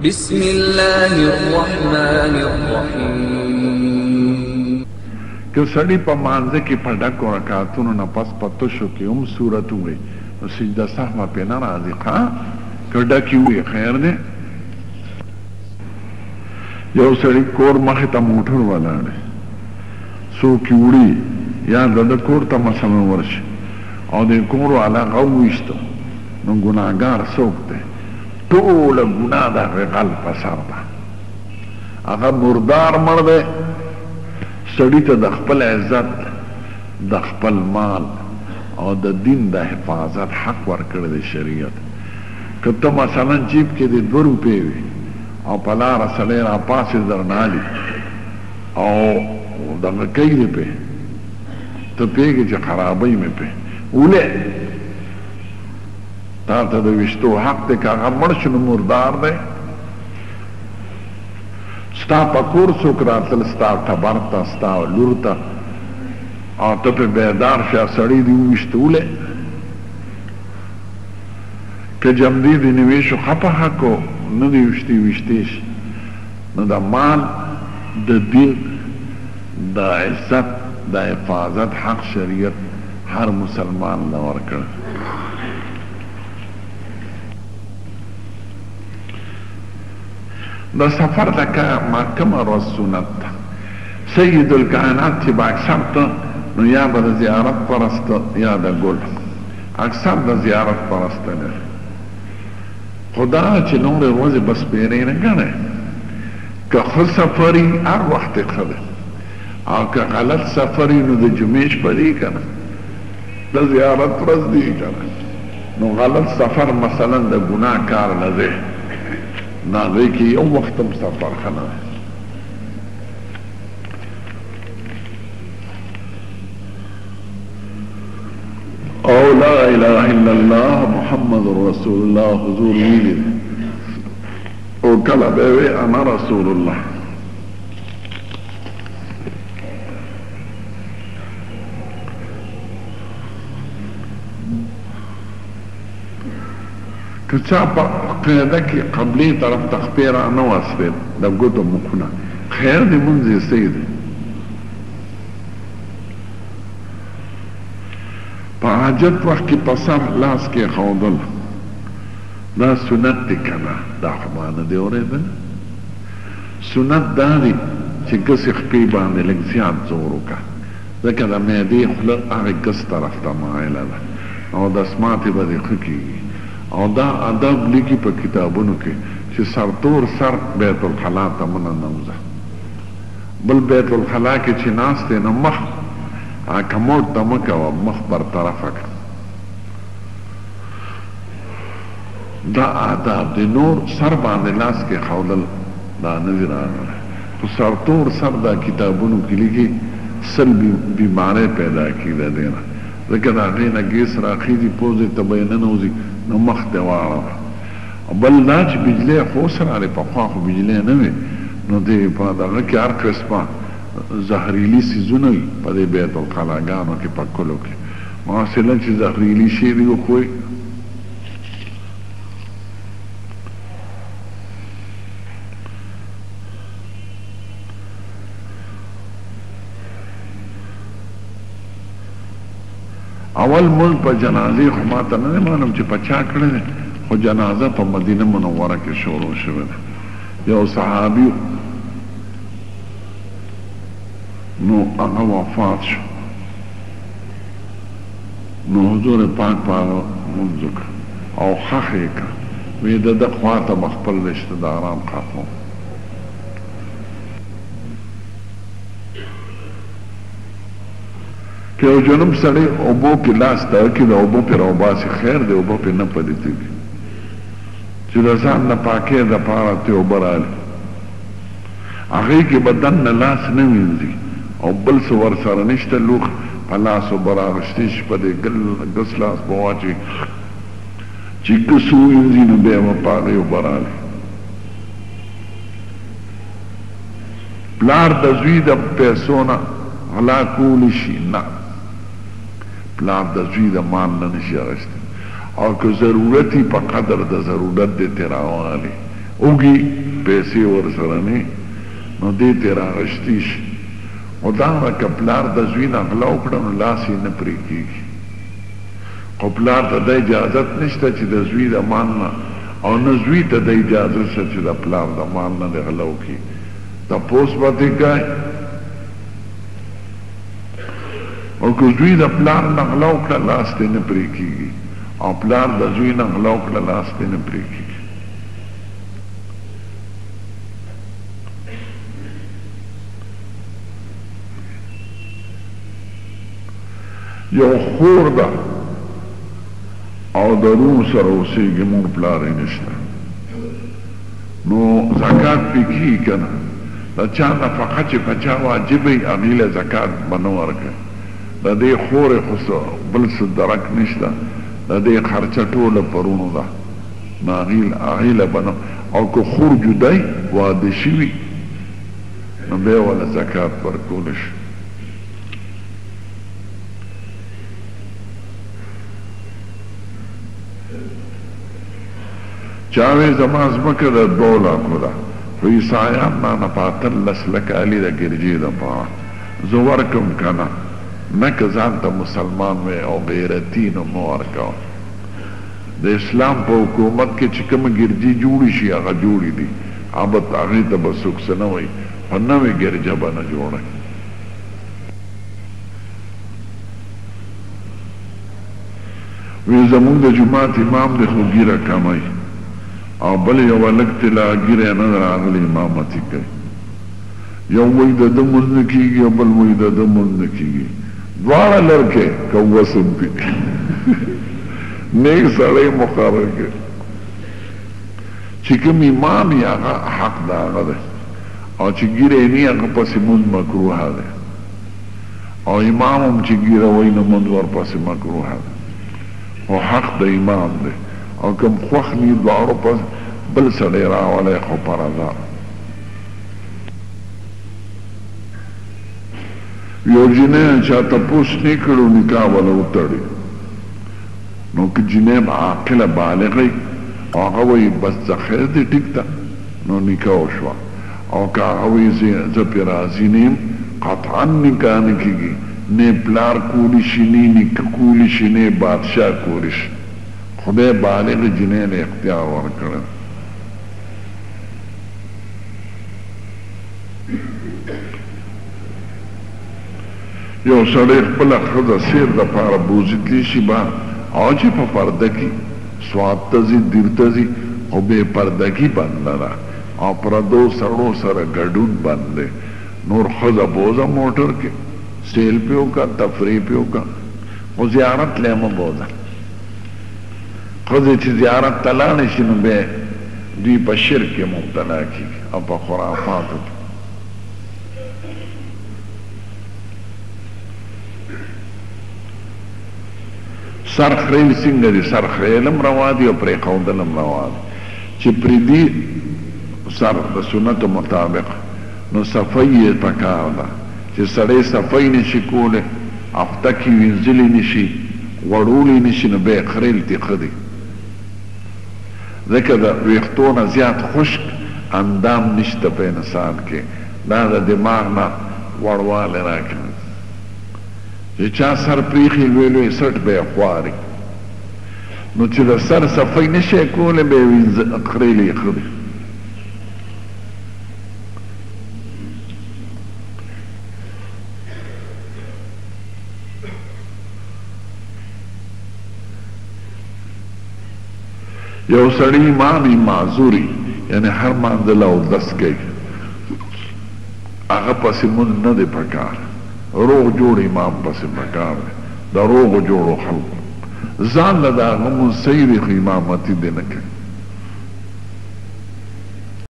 بسم الله الرحمن الرحیم. که سړی په مانځه کې په ډکو رکعتونو نه پس په تشو کې هم صورت ووایي نو سجده سهوه پې نه راځي ښه که ډکې ووایي خیر دی. یو سړی کور مخې ته موټر ولاړ دی څوک یې وړي یا د کور ته مثلا ورشي او د کور والا هغه وویشته نو ګناهګار څوک دی؟ ټوله ګناه د هغې غل په سر ده. هغه مردار مړ دی. سړي ته د خپل عزت د خپل مال او د دین د حفاظت حق ورکړی دی شریعت. که ته مثلا جیب کې د 2 روپۍ وي او په لاره سړی راپاسې درنالي او دغه کوي دی پې ته پوهېږې چې خرابوي مې پې ولې تا ته د ویشتو حق دی که هغه مړ شو نو مردار دی. ستا په کور څوک راتل ستا ټبر ته ستا لور ته او ته پې بیدار شه سړی دې وویشته ولې که جمدې دې نوې شو ښه په حقو نه دې ویشتې شي نو د مال د دین د عزت د حفاظت حق شریعت هر مسلمان له ورکړ. د سفر د کومه ورځ سنت ده سید الکائنات چې به اکثر ته نو یا به د زیارت پرسته یا د ګل اکثر د زیارت پرسته دی. خدا چې نورې ورځې بس بیرې نه ګڼی که ښه سفر وي هر وخت یې ښه دی او که غلط سفر وي نو د جمعې شپه دی که نه د زیارت ورځ دی که نه نو غلط سفر مثلا د ګناه کار نه دی نه دی که یو وخت هم سفر ښه نه دی. او لا اله الا الله محمد رسول الله حضور ویلی دی او کله به وی انا رسول الله. که چا په قاعده کې قبلې طرف ته خپې را نه واسپېد د ګوتو مخونه خیر دی مونځ یې صحیح دی. په حاجت وخت کې په سر لاس کې ښودل دا سنت دی که نه دا خو ما نه دی اورېدلی. سنت دا دی چې ګسې خپې باندې لږ زیات زور وکړه ځکه د معدې خوله هغې ګس طرف ته مایله ده او دسماتې به دې ښه کېږي او دا ادب لیکي په کتابونو کې چې سرتور سر بیت الخلا ته مه ننوځه. بل بیت الخلا کې چې ناست دی نو مخ کموډ ته مه کوه مخ برطرفه کړه. دا آداب دی. نور سر باندې لاس کې ښودل دا نه دي راغلی خو سرتور سر دا کتابونو کې لیکي سل بیماری پیدا کېده دی نه ځکه د هغې نه ګیس راخېږي پوزې ته به یې ننوځي نو مخ ته واړوه. بل دا چې بجلی خو اوس راغلی پخوا خو بجلی نه وې نو دې په دغه کې هر قسمه زهریلي څیزونه وي په دې بیت الخلاګانو کې په کلو کې مثلا چې زهریلي شی دي وخوري اول ملک په جنازې خو ما ته نه معلوم چې په چا کړی دی خو جنازه په مدینه منوره کې شروع شوې ده. یو صحابي نو هغه وفات شو نو حضور پاک په هغه لمونځ وکړه او ښخ یې کړه وایي د ده خوا ته به خپل رشته داران ښخوم. که یو جنوب سړی اوبو کې لاس تاو کړي د اوبو پې راوباسي خیر دی اوبو پې نه پلیتېږي چې د ځان د پاکۍ دپاره ترې اوبه رالي هغې کې به دننه لاس نه وینځي او بل څه ورسره نشته لوښ په لاس اوبه راغوښتې شي په دې ګس لاس به واچوي چې ګس ووینځي نو بیا به په هغې اوبه رالي. پلار د زوی د پیسو نه غلا کولی شي نه پلار د زوی د مال نه نشي اخیستی او که ضرورت په قدر د ضرورت دې ترې راواخلي اوگی پیسی ورسرنی نو دیتی راغشتیش او دانا کپلار دا زوین اغلا اکڑن لاسی نپری کیگی قپلار تا دا اجازت نشتا چی دا زوی دا ماننا او نزوی تا دا اجازت شا چی دا پلار دا ماننا دا غلاو کی دا پوس باتی کئی او که زوی دا پلار نغلاو کلا لاس تی نپری کیگی او پلار دا زوی نغلاو کلا لاس تی نپری کیگی یو خور دا او درون سر اوسیگی مون پلاری نشتا نو زکاة پی کی کنا دا چا نفقه چی پچا واجبی اغیل زکاة بنور که دا دی خور خسو بلس درک نشتا دا دی خرچه طول پرونو دا نا اغیل بنو او که خور جدائی وادشوی نو بے والا زکاة پر کولش چاوی زمان زمکه دا دولا کدا و عیسایان نانا پاتر لسلکالی دا گرجی دا پا زورکم کنا نکزان تا مسلمان وی او غیرتین و مورکا دا اسلام پا حکومت کے چکم گرجی جوڑی شی آغا جوڑی دی آبت آغی تا بسوک سنوی پنوی گرجا بنا جوڑی وی زمون دا جماعت امام دا خو گیرہ کمائی او بل یو لګ تلا ګیره نه راغلی امامتي کوي یو وای د دمن کیږي او بل وای د دمن کیږي دواړه لړکه کوسم دي نه سړی مقرر کوي چې کوم امام یې هغه حق دا غده او چې ګیره نه هغه پسې مون مکروه ده او امام هم چې ګیره وای نه مون ور پسې مکروه ده او حق د امام ده او کم خوخ نی دوارو پس بل سڑی راولی خو پرازا یو جنین چا تپوس نیکڑو نکاح والا اتڑی نو که جنین عاقل بالغی آغاوی بس زخیر دی ٹکتا نو نکاح شوا او که آغاوی زپی رازی نیم قطعا نکاح نکیگی نی پلار کولیشی نی نک کولیشی نی بادشاہ کولیش خدای بالغ جنین اختیار ورکړل یو سړی خپل ښځه سیر د پاره بوزیدلی شي با او چې په پرده کې سواد ته ځي دیر ته ځي خو بې پردګي بنده ده او پردو سړو سره ګډون بند دی نور ښځه بوزه موټر کې سیل پې وکړه تفریح پې وکړه خو زیارت لی مه بوزه خذ چې زیارت ته لاړې شي نو بیا دوی په شرک کې مبتلا کېږي او په خرافاتو کې سر خریل څنګه دي سر خریل هم روا دي او پرېښودل هم روا دي چې پرېږدي سر د سنتو مطابق نو صفی یې پکار ده چې سړی صفی نشي کولی هفته کې وینځلی نشي غوړولی نشي نو بیا خریل دي ښه دي ځکه د ویښتو نه زیات خشک اندام نشته په انسان کې دا د دماغ نه وړوالی راکوي چې چا سر پریښي لوی لوی سټ به یې خواري نو چې د سر صفی نشي کولی به یې خریل یې ښه دي یو سړی امامي معذوري یعنی هر مانځل او دس کوي هغه پسې مونځ نه دی پکار روغ جوړ امام پسې پکار دی د روغو جوړو خلکو ځان له د هغه مونځ صحیح دی خو امامتي دی نه کوي